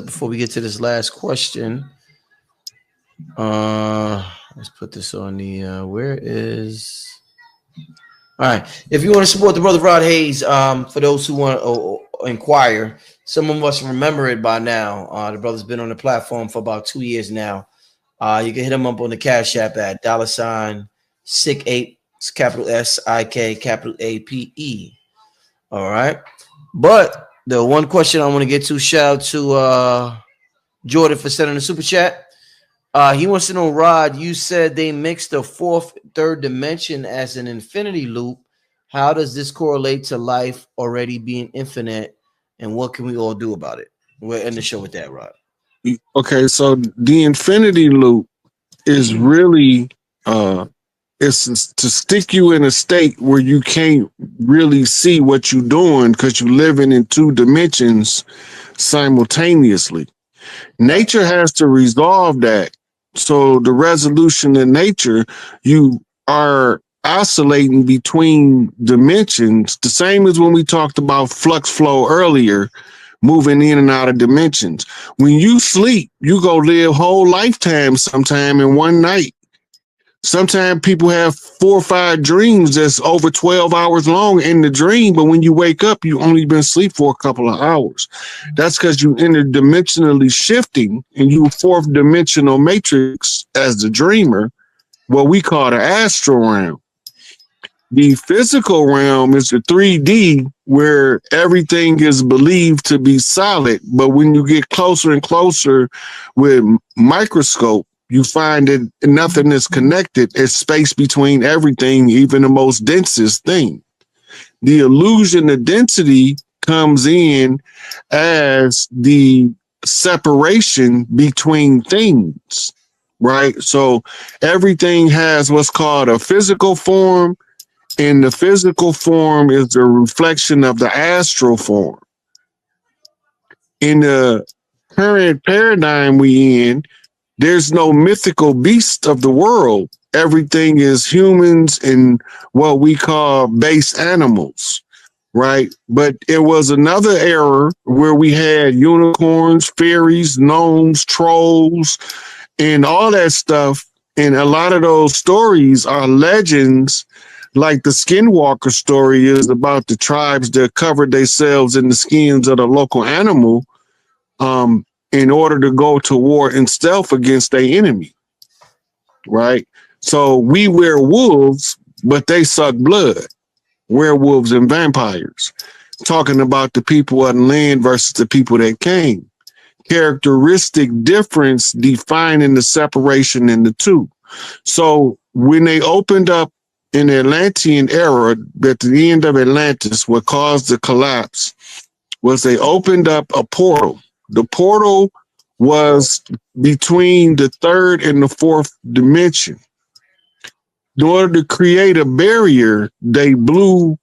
before we get to this last question, let's put this on the where is all right. If you want to support the brother Rod Hayes, for those who want to inquire, some of us remember it by now. The brother's been on the platform for about 2 years now. You can hit him up on the Cash App at $SikApe, capital SIK, capital APE. All right. But the one question I want to get to, shout out to Jordan for sending a super chat. He wants to know, Rod, you said they mixed the third dimension as an infinity loop. How does this correlate to life already being infinite? And what can we all do about it? We'll end the show with that, Rod. Okay, so the infinity loop is really it's to stick you in a state where you can't really see what you're doing because you're living in two dimensions simultaneously. Nature has to resolve that. So the resolution in nature, you are oscillating between dimensions, the same as when we talked about flux flow earlier, moving in and out of dimensions. When you sleep, you go live whole lifetime sometime in one night. Sometimes people have 4 or 5 dreams that's over 12 hours long in the dream, but when you wake up, you only been asleep for a couple of hours. That's because you interdimensionally shifting and you fourth dimensional matrix as the dreamer, what we call the astral realm. The physical realm is the 3D where everything is believed to be solid, but when you get closer and closer with microscope, you find that nothing is connected. It's space between everything, even the most densest thing. The illusion of density comes in as the separation between things, right? So everything has what's called a physical form, and the physical form is the reflection of the astral form. In the current paradigm we in, there's no mythical beast of the world. Everything is humans and what we call base animals, right? But it was another era where we had unicorns, fairies, gnomes, trolls, and all that stuff. And a lot of those stories are legends, like the Skinwalker story is about the tribes that covered themselves in the skins of the local animal, in order to go to war in stealth against their enemy, right? So we wear wolves, but they suck blood, werewolves and vampires. Talking about the people of the land versus the people that came. Characteristic difference defining the separation in the two. So when they opened up in the Atlantean era, at the end of Atlantis, what caused the collapse was they opened up a portal. The portal was between the third and the fourth dimension. In order to create a barrier, they blew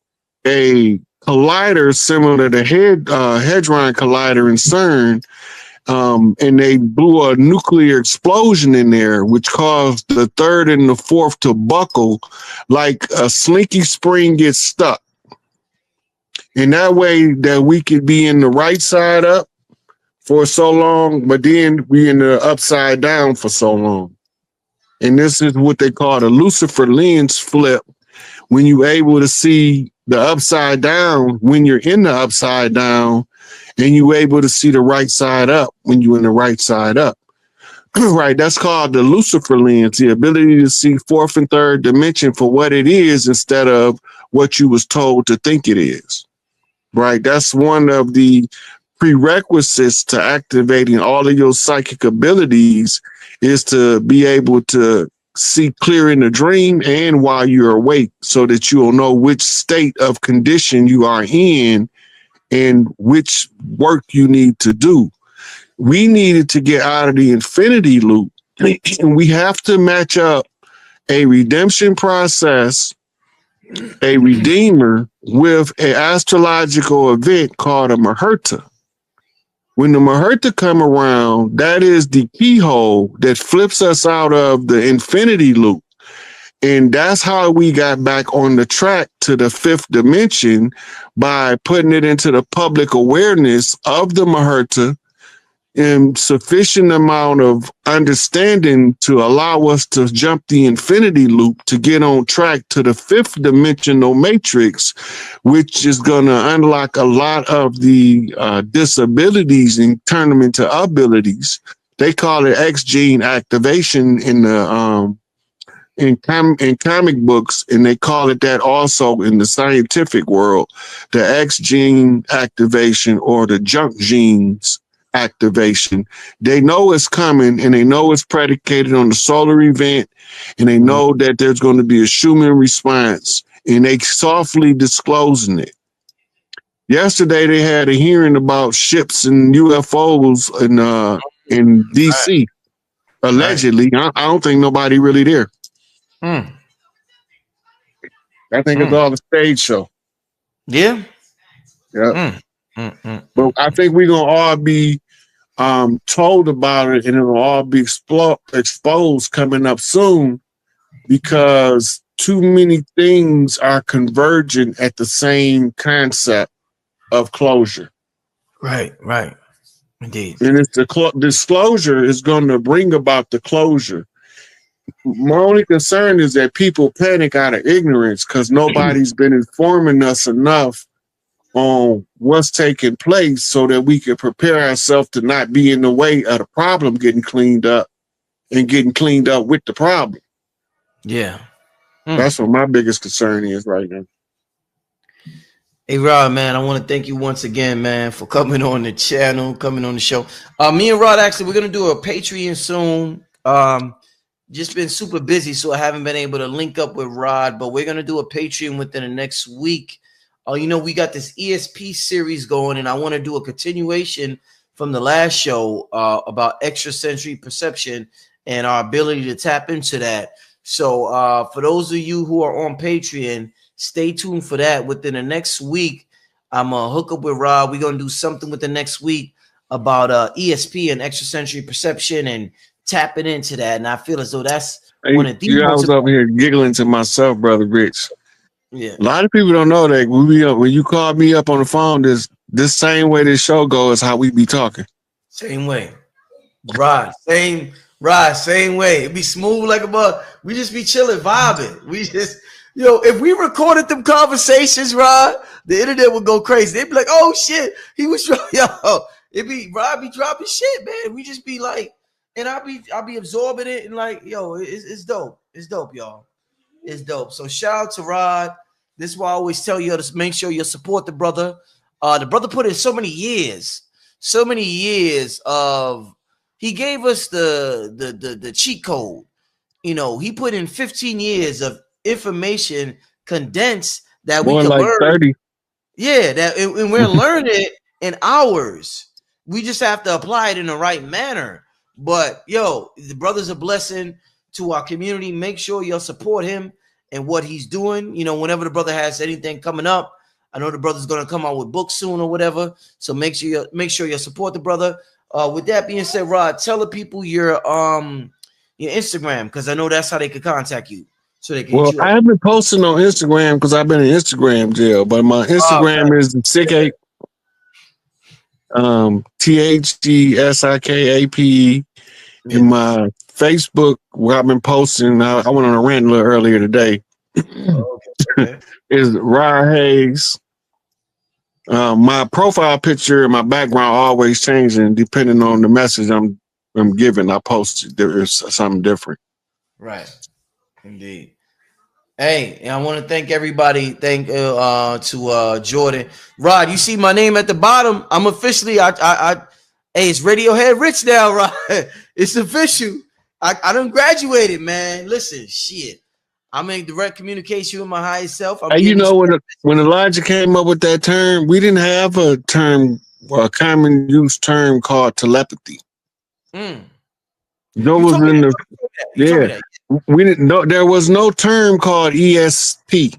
a collider similar to the Hadron Collider in CERN, and they blew a nuclear explosion in there, which caused the third and the fourth to buckle like a slinky spring gets stuck. And that way that we could be in the right side up for so long, but then we in the upside down for so long. And this is what they call the Lucifer lens flip, when you're able to see the upside down when you're in the upside down, and you're able to see the right side up when you're in the right side up. Right, that's called the Lucifer lens, the ability to see fourth and third dimension for what it is instead of what you was told to think it is. Right, that's one of the prerequisites to activating all of your psychic abilities, is to be able to see clear in the dream and while you're awake, so that you'll know which state of condition you are in and which work you need to do. We needed to get out of the infinity loop, and we have to match up a redemption process, a redeemer, with an astrological event called a Muhurta. When the Muhurta come around, that is the keyhole that flips us out of the infinity loop. And that's how we got back on the track to the fifth dimension, by putting it into the public awareness of the Muhurta sufficient amount of understanding to allow us to jump the infinity loop to get on track to the fifth dimensional matrix, which is going to unlock a lot of the disabilities and turn them into abilities. They call it X gene activation in the in comic books, and they call it that also in the scientific world, the X gene activation or the junk genes activation. They know it's coming, and they know it's predicated on the solar event, and they know that there's going to be a Schumann response, and they softly disclosing it. Yesterday, they had a hearing about ships and UFOs in DC. Allegedly, I don't think nobody really there. I think it's all a stage show. Yeah. Yeah. But I think we're gonna all be told about it, and it'll all be exposed coming up soon, because too many things are converging at the same concept of closure. Right. Indeed. And it's the disclosure is going to bring about the closure. My only concern is that people panic out of ignorance because nobody's been informing us enough on what's taking place so that we can prepare ourselves to not be in the way of the problem getting cleaned up and getting cleaned up with the problem. Yeah. That's what my biggest concern is right now. Hey, Rod, man, I want to thank you once again, man, for coming on the channel, coming on the show. Me and Rod, actually, we're going to do a Patreon soon. Just been super busy, so I haven't been able to link up with Rod, but we're going to do a Patreon within the next week. You know, we got this ESP series going, and I want to do a continuation from the last show about extrasensory perception and our ability to tap into that. So for those of you who are on Patreon, stay tuned for that. Within the next week, I'm going to hook up with Rob. We're going to do something with the next week about ESP and extrasensory perception and tapping into that. And I feel as though that's one of the I was over here giggling to myself, Brother Rich. Yeah. A lot of people don't know that when you call me up on the phone, this same way this show goes, how we be talking. Same way. Same way. It be smooth like a bug. We just be chilling, vibing. We just, if we recorded them conversations, Rod, the internet would go crazy. They'd be like, oh shit, he was it'd be Rod be dropping shit, man. We just be like, and I'll be absorbing it and like, it's dope. It's dope, y'all. It's dope. So shout out to Rod. This is why I always tell you to make sure you support the brother. The brother put in so many years of, he gave us the cheat code. He put in 15 years of information condensed that we can learn. 30. Yeah, and we're learning it in hours. We just have to apply it in the right manner. But the brother's a blessing to our community. Make sure you'll support him and what he's doing. Whenever the brother has anything coming up, I know the brother's going to come out with books soon or whatever. So make sure you support the brother. With that being said, Rod, tell the people your Instagram, because I know that's how they could contact you. So they can. Well, I haven't been posting on Instagram because I've been in Instagram jail, but my Instagram is SikApe. THGSIKAPE. And my Facebook, where I've been posting, I went on a rant a little earlier today. Okay. Is Rod Hayes. My profile picture and my background always changing depending on the message I'm giving. I post there's something different. Right. Indeed. Hey, and I want to thank everybody. Thank to Jordan. Rod, you see my name at the bottom. I'm officially hey, it's Radiohead Rich now, Rod. It's official. I done graduated, man. Listen, shit. I'm in direct communication with my higher self. When Elijah came up with that term, we didn't have a common use term called telepathy. There was we didn't know there was no term called ESP.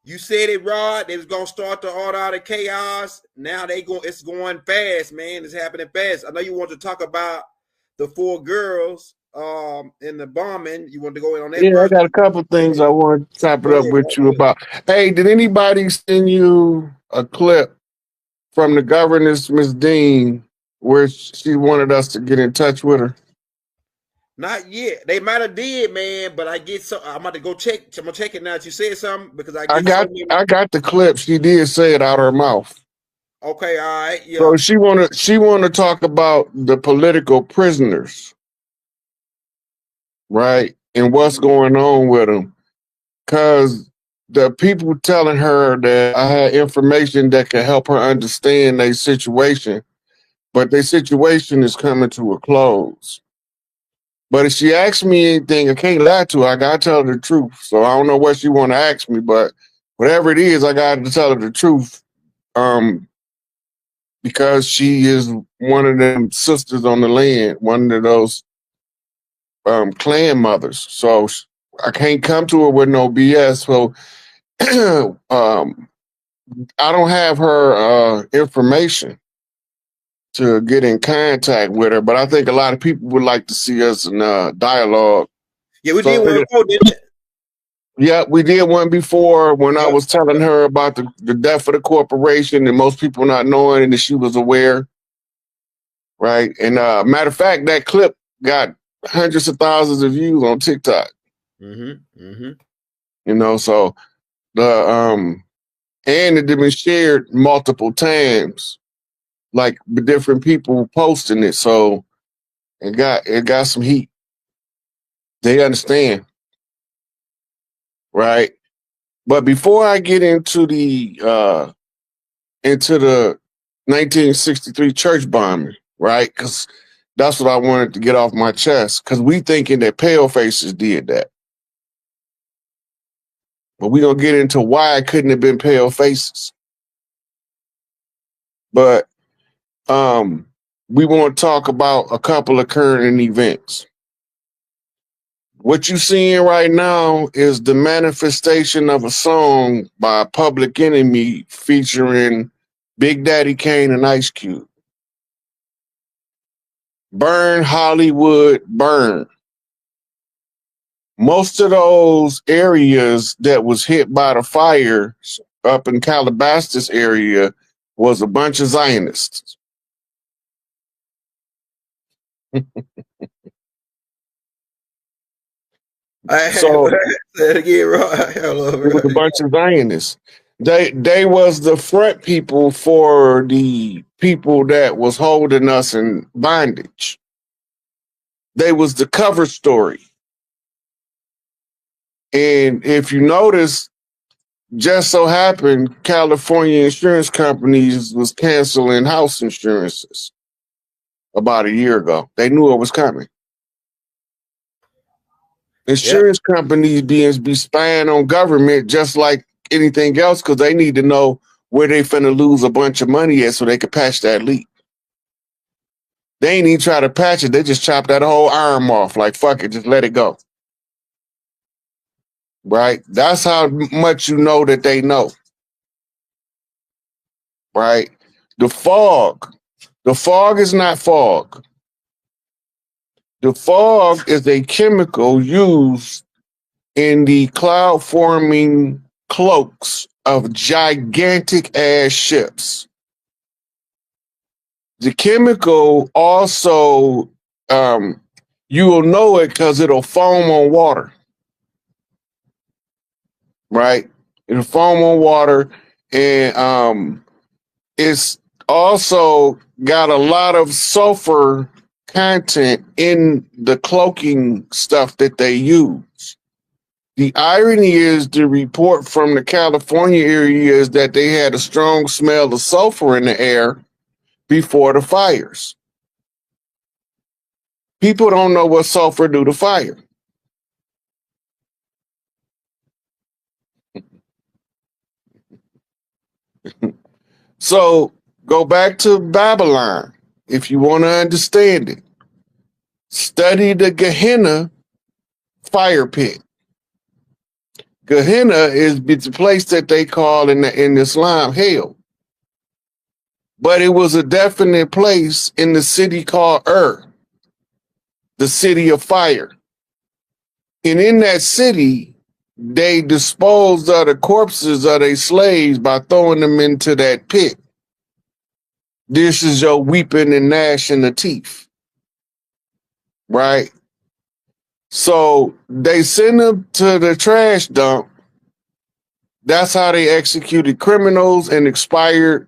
You said it, Rod. They was gonna start the order out of chaos. Now it's going fast, man. It's happening fast. I know you want to talk about the 4 girls in the bombing. You want to go in on that Yeah, I first? got a couple things I want to chop it Go up ahead, with bro. you about. Hey, did anybody send you a clip from the governess, Miss Dean, where she wanted us to get in touch with her? Not yet. They might have did, man, but I get so I'm about to go check. I'm gonna check it now that you said something because I I get so got many. I got the clip. She did say it out her mouth. Okay, all right, yeah. So she wanna talk about the political prisoners, right? And what's going on with them. Cause the people telling her that I had information that could help her understand their situation, but their situation is coming to a close. But if she asks me anything, I can't lie to her. I gotta tell her the truth. So I don't know what she want to ask me, but whatever it is, I got to tell her the truth. Because she is one of them sisters on the land, one of those clan mothers. So I can't come to her with no BS. So I don't have her information to get in contact with her, but I think a lot of people would like to see us in dialogue. Yeah, we did So one before, didn't it? yeah, we did one before when I Yep. was telling her about the death of the corporation and most people not knowing that she was aware, right? And matter of fact, that clip got hundreds of thousands of views on TikTok. You know, so the and it had been shared multiple times, like with different people posting it. So it got some heat. They understand, right? But before I get into the 1963 church bombing, right? Because that's what I wanted to get off my chest. Because we thinking that pale faces did that, but we gonna get into why it couldn't have been pale faces. But we want to talk about a couple of current events. What you seeing right now is the manifestation of a song by Public Enemy featuring Big Daddy Kane and Ice Cube. Burn Hollywood, burn. Most of those areas that was hit by the fire up in Calabasas area was a bunch of Zionists. So Say it again, Rod. it was a bunch of Zionists. They was the front people for the people that was holding us in bondage. They was the cover story. And if you notice, just so happened California insurance companies was canceling house insurances about a year ago. They knew it was coming. Insurance companies be spying on government just like anything else because they need to know where they finna lose a bunch of money at so they could patch that leak. They ain't even try to patch it. They just chop that whole arm off. Like, fuck it, just let it go. Right? That's how much you know that they know. Right? The fog is not fog. The fog is a chemical used in the cloud forming cloaks of gigantic ass ships. The chemical also, you will know it because it'll foam on water, right? It'll foam on water, and it's also got a lot of sulfur content in the cloaking stuff that they use. The irony is the report from the California area is that they had a strong smell of sulfur in the air before the fires. People don't know what sulfur do to fire. So go back to Babylon if you want to understand it. Study the Gehenna fire pit. Gehenna is the place that they call in Islam hell. But it was a definite place in the city called the city of fire. And in that city, they disposed of the corpses of their slaves by throwing them into that pit. This is your weeping and gnashing of teeth, right? So they send them to the trash dump. That's how they executed criminals and expired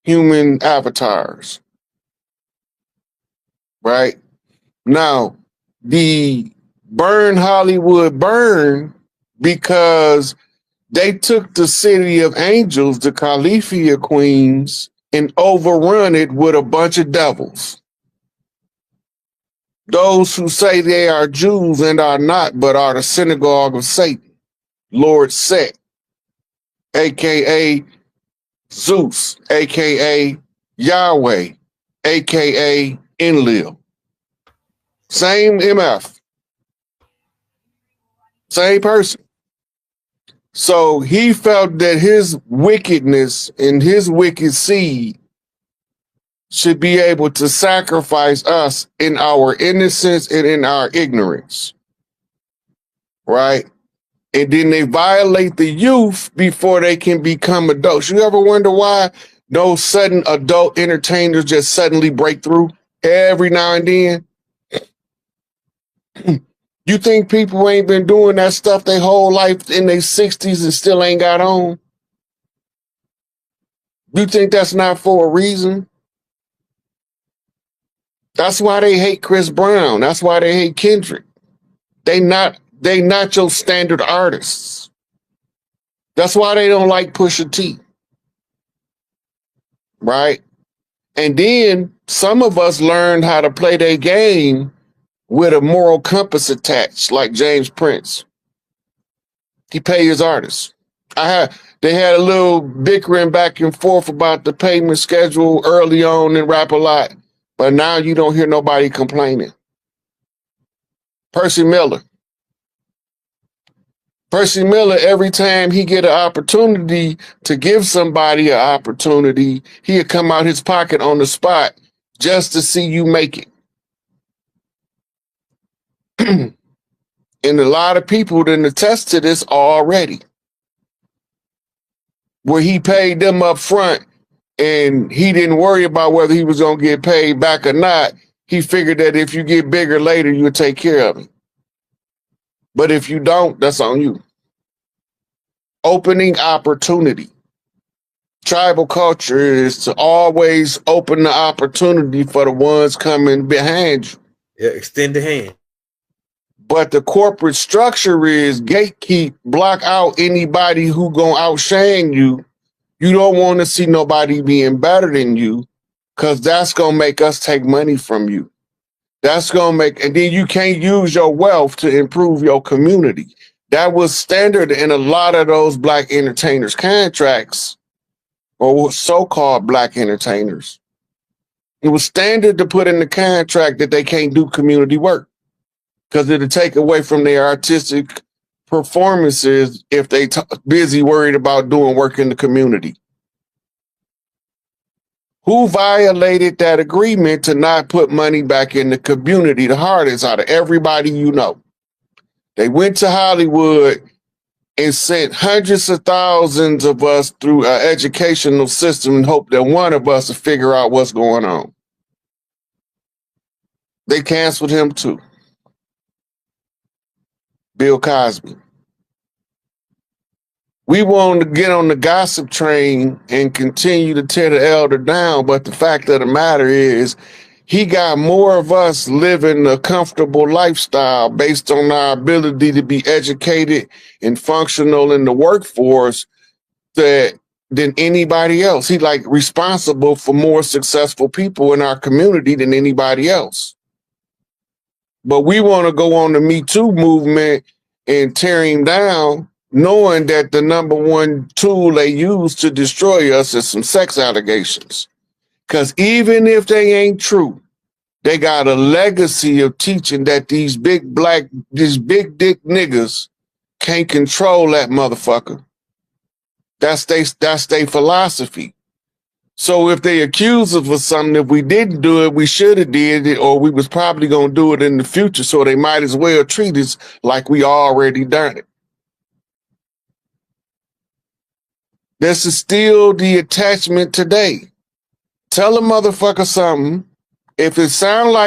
human avatars, right? Now, the burn Hollywood burn because they took the city of angels, the Califia queens, and overrun it with a bunch of devils. Those who say they are Jews and are not, but are the synagogue of Satan, Lord Set, aka Zeus, aka Yahweh, aka Enlil. Same MF. Same person. So he felt that his wickedness and his wicked seed should be able to sacrifice us in our innocence and in our ignorance. Right? And then they violate the youth before they can become adults. You ever wonder why those sudden adult entertainers just suddenly break through every now and then? You think people ain't been doing that stuff their whole life in their 60s and still ain't got on? You think that's not for a reason? That's why they hate Chris Brown. That's why they hate Kendrick. They not your standard artists. That's why they don't like Pusha T. Right? And then some of us learned how to play their game with a moral compass attached, like James Prince. He paid his artists. They had a little bickering back and forth about the payment schedule early on in Rap a Lot, but now you don't hear nobody complaining. Percy Miller, every time he get an opportunity to give somebody an opportunity, he'll come out his pocket on the spot just to see you make it. And a lot of people didn't attest to this already. Where he paid them up front and he didn't worry about whether he was going to get paid back or not. He figured that if you get bigger later, you'll take care of it. But if you don't, that's on you. Opening opportunity. Tribal culture is to always open the opportunity for the ones coming behind you. Yeah, extend the hand. But the corporate structure is gatekeep, block out anybody who gonna outshine you. You don't want to see nobody being better than you, because that's gonna make us take money from you. That's gonna make, and then you can't use your wealth to improve your community. That was standard in a lot of those black entertainers' contracts, or so-called black entertainers. It was standard to put in the contract that they can't do community work, because it'll take away from their artistic performances if they busy worried about doing work in the community. Who violated that agreement to not put money back in the community the hardest out of everybody you know? They went to Hollywood and sent hundreds of thousands of us through an educational system and hope that one of us will figure out what's going on. They canceled him too. Bill Cosby. We want to get on the gossip train and continue to tear the elder down, but the fact of the matter is he got more of us living a comfortable lifestyle based on our ability to be educated and functional in the workforce than anybody else. He like responsible for more successful people in our community than anybody else. But we want to go on the Me Too movement and tear him down, knowing that the number one tool they use to destroy us is some sex allegations. Because even if they ain't true, they got a legacy of teaching that these big dick niggas can't control that motherfucker. That's they philosophy. So if they accuse us of something, if we didn't do it, we should have did it, or we was probably gonna do it in the future. So they might as well treat us like we already done it. This is still the attachment today. Tell a motherfucker something. If it sound like